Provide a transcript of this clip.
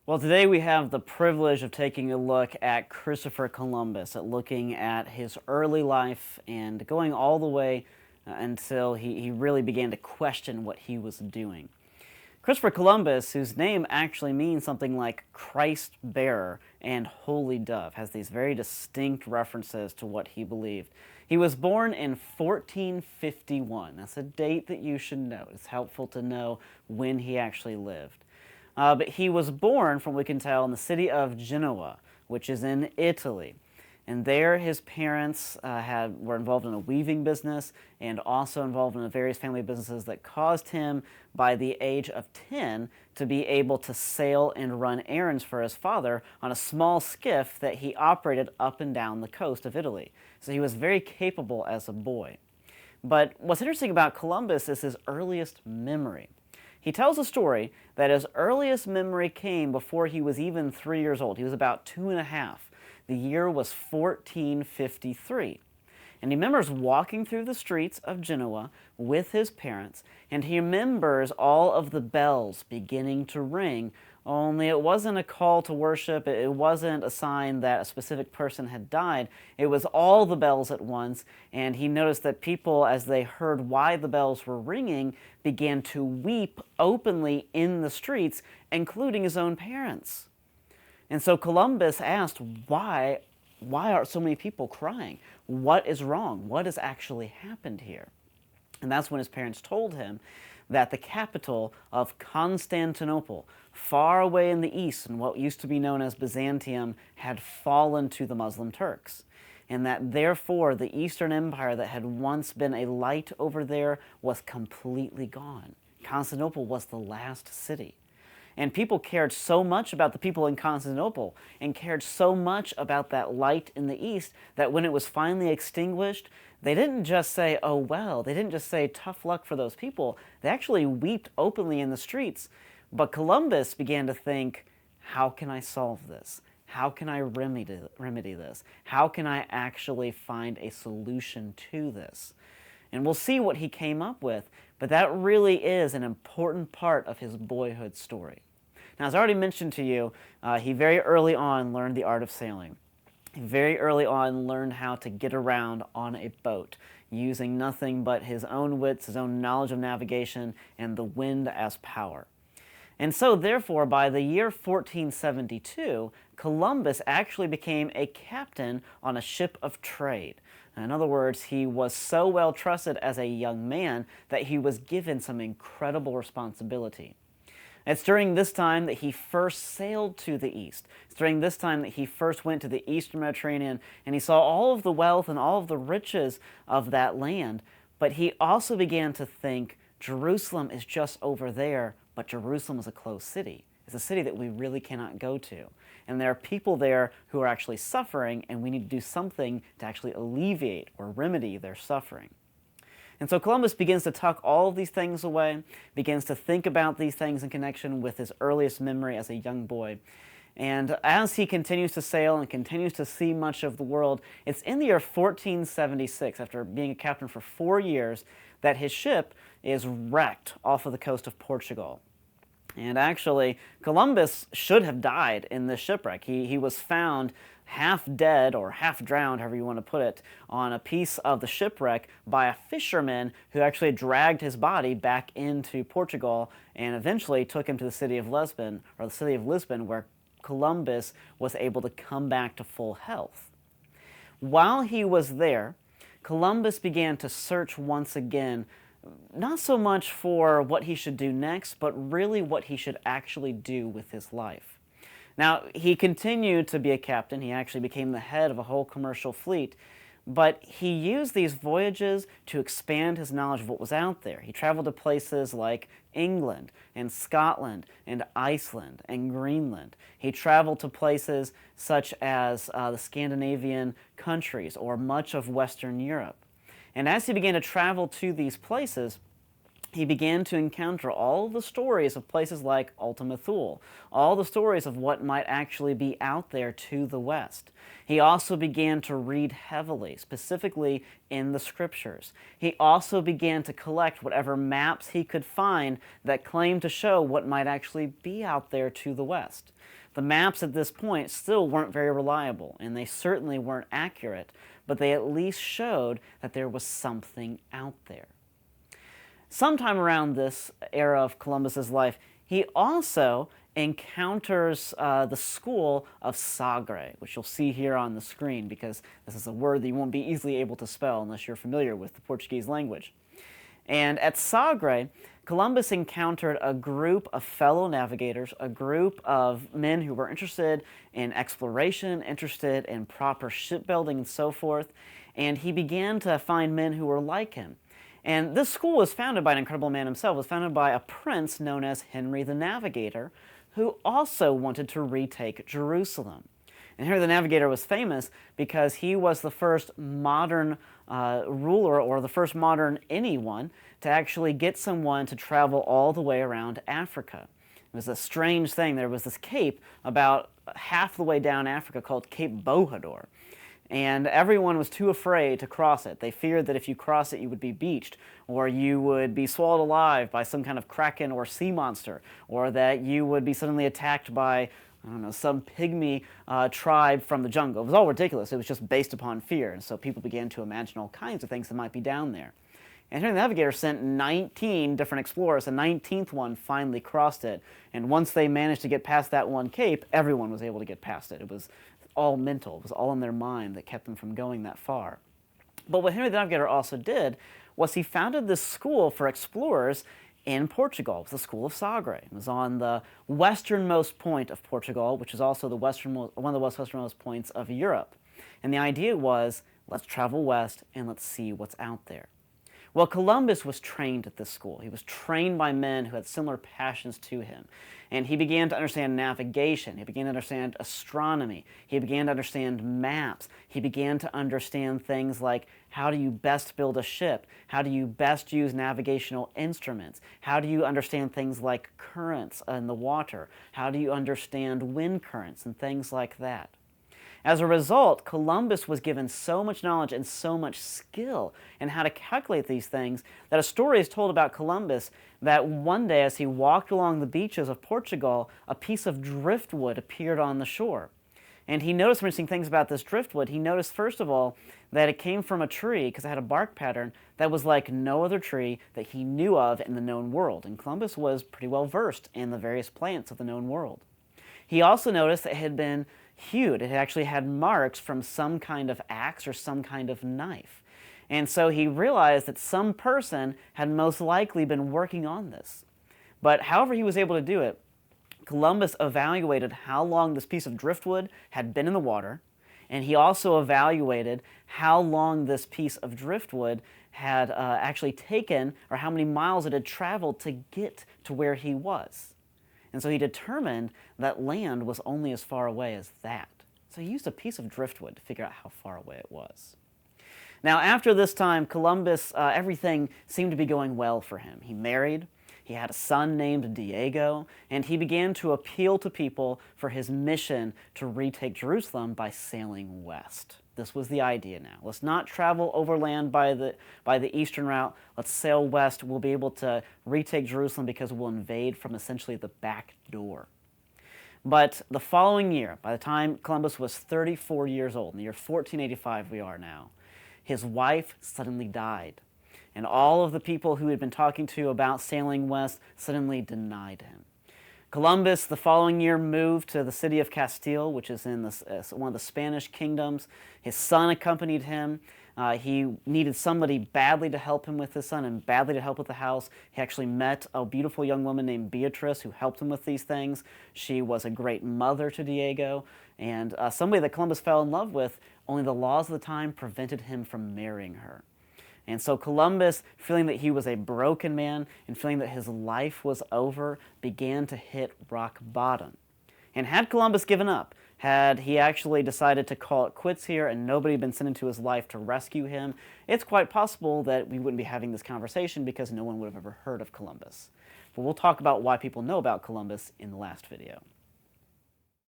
Well, today we have the privilege of taking a look at Christopher Columbus, at looking at his early life and going all the way until he really began to question what he was doing. Christopher Columbus, whose name actually means something like Christ bearer and holy dove, has these very distinct references to what he believed. He was born in 1451. That's a date that you should know. It's helpful to know when he actually lived. But he was born, from what we can tell, in the city of Genoa, which is in Italy. And there, his parents were involved in a weaving business and also involved in various family businesses that caused him, by the age of 10, to be able to sail and run errands for his father on a small skiff that he operated up and down the coast of Italy. So he was very capable as a boy. But what's interesting about Columbus is his earliest memory. He tells a story that his earliest memory came before he was even 3 years old. He was about 2.5. The year was 1453. And he remembers walking through the streets of Genoa with his parents, and he remembers all of the bells beginning to ring, only it wasn't a call to worship, it wasn't a sign that a specific person had died, it was all the bells at once, and he noticed that people, as they heard why the bells were ringing, began to weep openly in the streets, including his own parents. And so Columbus asked, why are so many people crying? What is wrong? What has actually happened here? And that's when his parents told him that the capital of Constantinople, far away in the east in what used to be known as Byzantium, had fallen to the Muslim Turks. And that therefore the Eastern Empire that had once been a light over there was completely gone. Constantinople was the last city. And people cared so much about the people in Constantinople and cared so much about that light in the east that when it was finally extinguished, they didn't just say, oh well, they didn't just say tough luck for those people. They actually wept openly in the streets. But Columbus began to think, how can I solve this? How can I remedy this? How can I actually find a solution to this? And we'll see what he came up with, but that really is an important part of his boyhood story. Now, as I already mentioned to you, he very early on learned the art of sailing. He very early on learned how to get around on a boat, using nothing but his own wits, his own knowledge of navigation, and the wind as power. And so, therefore, by the year 1472, Columbus actually became a captain on a ship of trade. In other words, he was so well trusted as a young man that he was given some incredible responsibility. It's during this time that he first sailed to the east. It's during this time that he first went to the eastern Mediterranean and he saw all of the wealth and all of the riches of that land. But he also began to think, Jerusalem is just over there, but Jerusalem is a closed city. It's a city that we really cannot go to. And there are people there who are actually suffering, and we need to do something to actually alleviate or remedy their suffering. And so Columbus begins to tuck all of these things away, begins to think about these things in connection with his earliest memory as a young boy. And as he continues to sail and continues to see much of the world, it's in the year 1476, after being a captain for 4 years, that his ship is wrecked off of the coast of Portugal. And actually, Columbus should have died in this shipwreck. He was found half dead or half drowned, however you want to put it, on a piece of the shipwreck by a fisherman who actually dragged his body back into Portugal and eventually took him to the city of Lisbon, where Columbus was able to come back to full health. While he was there, Columbus began to search once again, not so much for what he should do next, but really what he should actually do with his life. Now, he continued to be a captain. He actually became the head of a whole commercial fleet, but he used these voyages to expand his knowledge of what was out there. He traveled to places like England and Scotland and Iceland and Greenland. He traveled to places such as the Scandinavian countries or much of Western Europe. And as he began to travel to these places, he began to encounter all the stories of places like Ultima Thule, all the stories of what might actually be out there to the west. He also began to read heavily, specifically in the scriptures. He also began to collect whatever maps he could find that claimed to show what might actually be out there to the west. The maps at this point still weren't very reliable, and they certainly weren't accurate, but they at least showed that there was something out there. Sometime around this era of Columbus's life, he also encounters the school of Sagre, which you'll see here on the screen because this is a word that you won't be easily able to spell unless you're familiar with the Portuguese language. And at Sagre, Columbus encountered a group of fellow navigators, a group of men who were interested in exploration, interested in proper shipbuilding and so forth, and he began to find men who were like him. And this school was founded by an incredible man himself. It was founded by a prince known as Henry the Navigator, who also wanted to retake Jerusalem. And Henry the Navigator was famous because he was the first modern ruler, or the first modern anyone, to actually get someone to travel all the way around Africa. It was a strange thing. There was this cape about half the way down Africa called Cape Bojador. And everyone was too afraid to cross it. They feared that if you cross it, you would be beached, or you would be swallowed alive by some kind of kraken or sea monster, or that you would be suddenly attacked by, I don't know, some pygmy tribe from the jungle. It was all ridiculous. It was just based upon fear, and so people began to imagine all kinds of things that might be down there. And Henry the Navigator sent 19 different explorers. The 19th one finally crossed it, and once they managed to get past that one cape, everyone was able to get past it. It was all mental. It was all in their mind that kept them from going that far. But what Henry the Navigator also did was he founded this school for explorers in Portugal. It was the School of Sagre. It was on the westernmost point of Portugal, which is also one of the westernmost points of Europe. And the idea was, let's travel west and let's see what's out there. Well, Columbus was trained at this school. He was trained by men who had similar passions to him. And he began to understand navigation. He began to understand astronomy. He began to understand maps. He began to understand things like, how do you best build a ship? How do you best use navigational instruments? How do you understand things like currents in the water? How do you understand wind currents and things like that? As a result, Columbus was given so much knowledge and so much skill in how to calculate these things that a story is told about Columbus that one day as he walked along the beaches of Portugal, a piece of driftwood appeared on the shore. And he noticed some interesting things about this driftwood. He noticed, first of all, that it came from a tree, because it had a bark pattern, that was like no other tree that he knew of in the known world. And Columbus was pretty well versed in the various plants of the known world. He also noticed that it had been hewed. It actually had marks from some kind of axe or some kind of knife. And so he realized that some person had most likely been working on this. But however he was able to do it, Columbus evaluated how long this piece of driftwood had been in the water, and he also evaluated how long this piece of driftwood had actually taken, or how many miles it had traveled to get to where he was. And so he determined that land was only as far away as that. So he used a piece of driftwood to figure out how far away it was. Now, after this time, Columbus, everything seemed to be going well for him. He married, he had a son named Diego, and he began to appeal to people for his mission to retake Jerusalem by sailing west. This was the idea now. Let's not travel overland by the eastern route. Let's sail west. We'll be able to retake Jerusalem because we'll invade from essentially the back door. But the following year, by the time Columbus was 34 years old, in the year 1485 we are now, his wife suddenly died. And all of the people who he had been talking to about sailing west suddenly denied him. Columbus, the following year, moved to the city of Castile, which is in one of the Spanish kingdoms. His son accompanied him. He needed somebody badly to help him with his son and badly to help with the house. He actually met a beautiful young woman named Beatrice who helped him with these things. She was a great mother to Diego and somebody that Columbus fell in love with, only the laws of the time prevented him from marrying her. And so Columbus, feeling that he was a broken man and feeling that his life was over, began to hit rock bottom. And had Columbus given up, Had he actually decided to call it quits here and nobody had been sent into his life to rescue him, it's quite possible that we wouldn't be having this conversation because no one would have ever heard of Columbus. But we'll talk about why people know about Columbus in the last video.